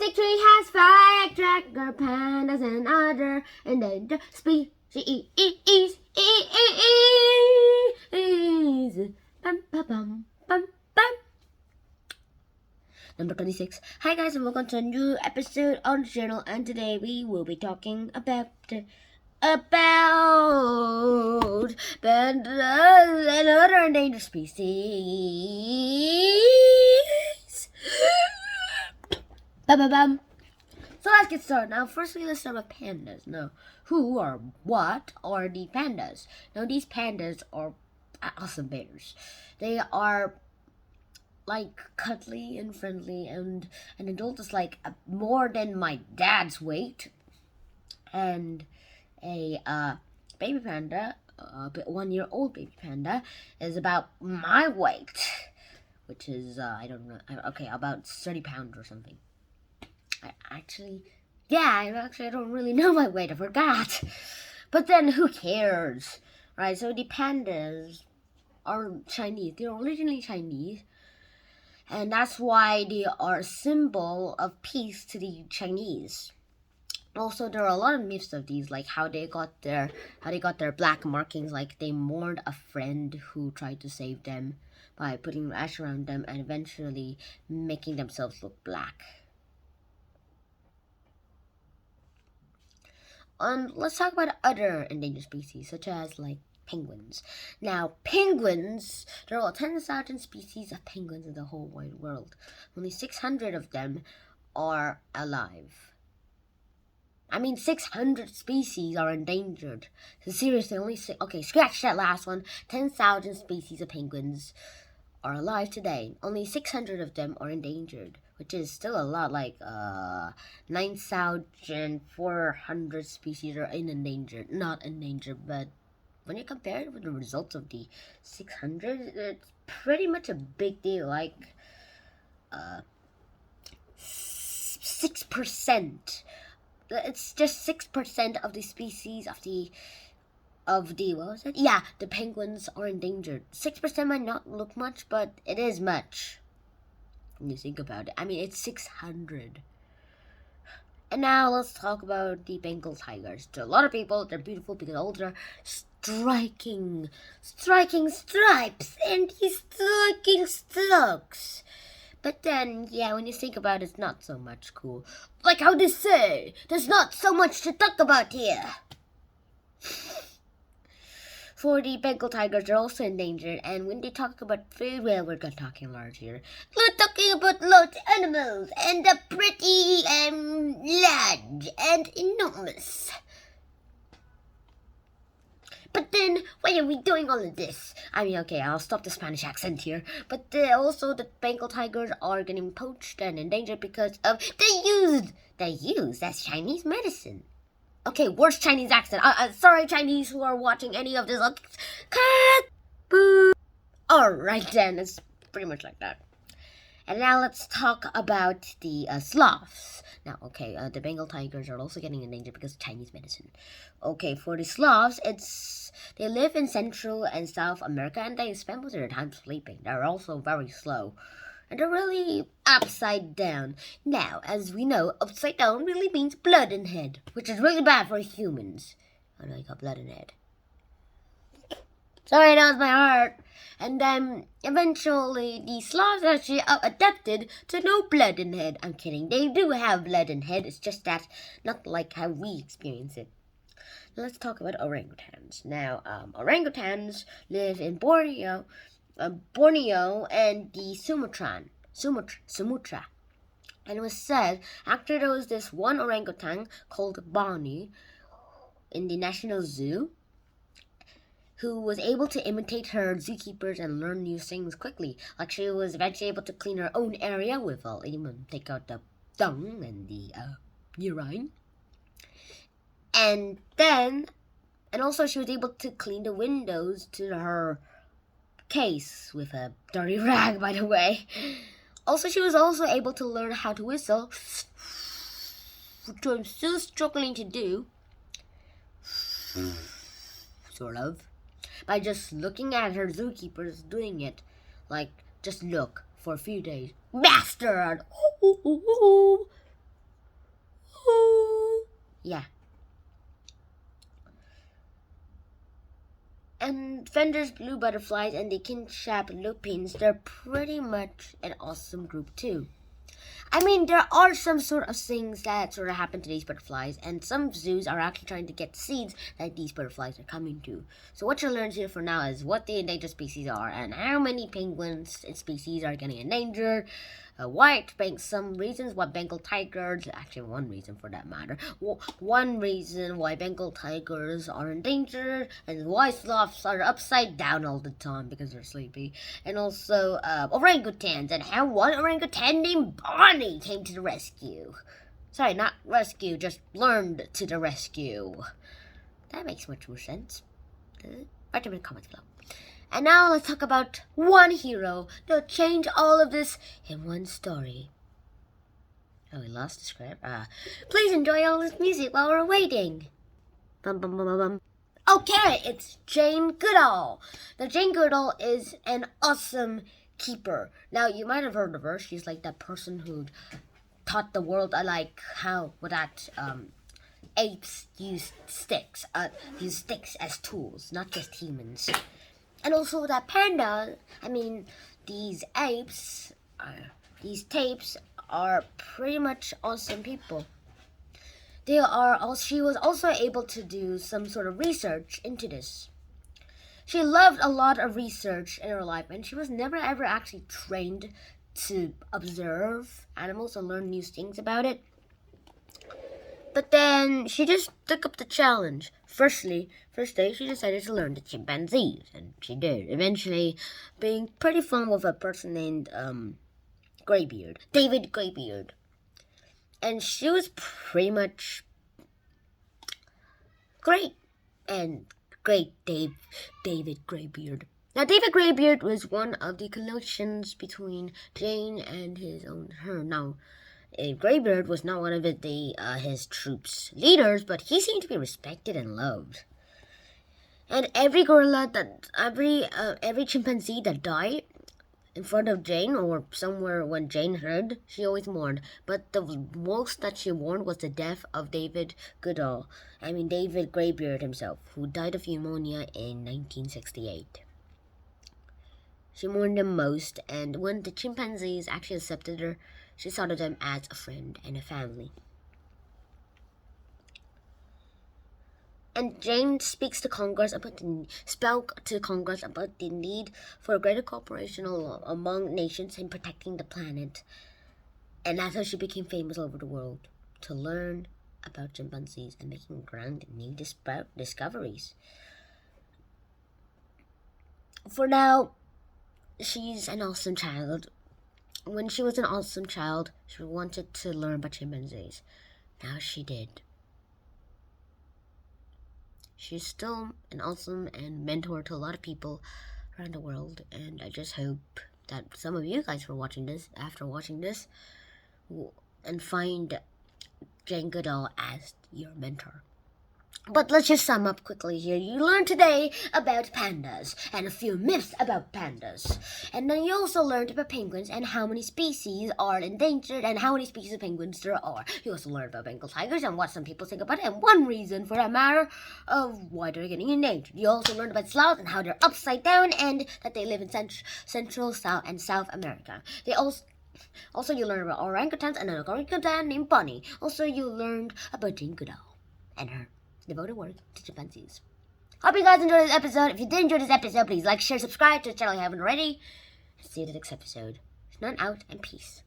Arctic tree has firecracker, pandas, and other endangered species. Bum, bum, bum, bum, bum. Number 26. Hi guys, and welcome to a new episode on the channel. And today we will be talking about pandas and other endangered species. Bum, bum, bum. So let's get started. Now, firstly, let's start with pandas. Now, who or what are the pandas? Now, these pandas are awesome bears. They are like cuddly and friendly, and an adult is like more than my dad's weight, and a baby panda, a 1-year-old baby panda, is about my weight, which is I don't know, okay, about 30 pounds or something. I don't really know my weight. I forgot. But then who cares, right? So the pandas are Chinese. They're originally Chinese, and that's why they are a symbol of peace to the Chinese. Also, there are a lot of myths of these, like how they got their black markings, like they mourned a friend who tried to save them by putting ash around them and eventually making themselves look black. Let's talk about other endangered species, such as like penguins. Now, penguins, there are 10,000 species of penguins in the whole wide world. Only 600 of them are alive. 600 species are endangered. So seriously, okay, scratch that last one. 10,000 species of penguins are alive today. Only 600 of them are endangered, which is still a lot. Like 9,400 species are not endangered, but when you compare it with the results of the 600, it's pretty much a big deal. Like 6%. It's just 6% of the species of the what was it? Yeah, the penguins are endangered. 6% might not look much, but it is much when you think about it. It's 600. And now let's talk about the Bengal tigers. To a lot of people, they're beautiful because all their striking stripes and these striking strokes. But then, yeah, when you think about it, it's not so much cool. Like how they say, there's not so much to talk about here. For the Bengal tigers, they're also endangered. And when they talk about food, well, we're talking large here. We're talking about large animals, and they're pretty large and enormous. But then, why are we doing all of this? Okay, I'll stop the Spanish accent here. But also, the Bengal tigers are getting poached and endangered because of they use that's Chinese medicine. Okay, worst Chinese accent. Sorry, Chinese who are watching any of this. Cut! Boo! Alright then, it's pretty much like that. And now let's talk about the sloths. Now, okay, the Bengal tigers are also getting endangered because of Chinese medicine. Okay, for the sloths, they live in Central and South America, and they spend most of their time sleeping. They're also very slow, and they're really upside down. Now, as we know, upside down really means blood in head, which is really bad for humans. I know you got blood in head. Sorry, that was my heart. And then eventually the sloths actually adapted to no blood in head. I'm kidding. They do have blood in head. It's just that not like how we experience it. Now let's talk about orangutans. Now, orangutans live in Borneo and the Sumatra. And it was said after there was this one orangutan called Barney in the National Zoo, who was able to imitate her zookeepers and learn new things quickly. Like she was eventually able to clean her own area even take out the dung and the urine. And also she was able to clean the windows to her case with a dirty rag, by the way. Also, she was also able to learn how to whistle, which I'm still struggling to do. Sort of. By just looking at her zookeepers doing it. Like, just look for a few days. Bastard! Yeah. And Fender's blue butterflies and the kinshap lupines, they're pretty much an awesome group too. I mean, there are some sort of things that sort of happen to these butterflies, and some zoos are actually trying to get seeds that these butterflies are coming to. So what you'll learn here for now is what the endangered species are, and how many penguins and species are getting endangered, some reasons why Bengal tigers, actually one reason for that matter, one reason why Bengal tigers are endangered, and why sloths are upside down all the time because they're sleepy, and also orangutans, and how one orangutan named Bonnie came to the rescue. Sorry, not rescue, just learned to the rescue. That makes much more sense. Write them in the comments below. And now let's talk about one hero that'll change all of this in one story. Oh, we lost the script. Please enjoy all this music while we're waiting. Bum, bum, bum, bum, bum. Okay, it's Jane Goodall. Now, Jane Goodall is an awesome keeper. Now, you might have heard of her. She's like that person who taught the world apes use sticks as tools, not just humans. And also that these tapes are pretty much awesome people. She was also able to do some sort of research into this. She loved a lot of research in her life, and she was never ever actually trained to observe animals and learn new things about it. But then she just took up the challenge. First day, she decided to learn the chimpanzees, and she did. Eventually, being pretty fun with a person named David Greybeard. And she was pretty much great. And great David Greybeard. Now, David Greybeard was one of the connections between Jane and her. Now, Greybeard was not one of his troops' leaders, but he seemed to be respected and loved. And every chimpanzee that died in front of Jane or somewhere when Jane heard, she always mourned. But the most that she mourned was the death of David Greybeard himself, who died of pneumonia in 1968. She mourned him most, and when the chimpanzees actually accepted her, she saw them as a friend and a family. And Jane spoke to Congress about the need for greater cooperation among nations in protecting the planet. And that's how she became famous all over the world, to learn about chimpanzees and making grand new discoveries. For now, she's an awesome child. When she was an awesome child, she wanted to learn about chimpanzees. Now she did. She's still an awesome and mentor to a lot of people around the world, and I just hope that some of you guys after watching this, and find Jane Goodall as your mentor. But let's just sum up quickly here. You learned today about pandas and a few myths about pandas. And then you also learned about penguins and how many species are endangered and how many species of penguins there are. You also learned about Bengal tigers and what some people think about it, and one reason for that matter of why they're getting endangered. You also learned about sloths and how they're upside down and that they live in Central, South, and South America. Also, you learned about orangutans and an orangutan named Bonnie. Also, you learned about Jane Goodall and her devoted work to chimpanzees. Hope you guys enjoyed this episode. If you did enjoy this episode, please like, share, subscribe to the channel if you haven't already. See you in the next episode. None out and peace.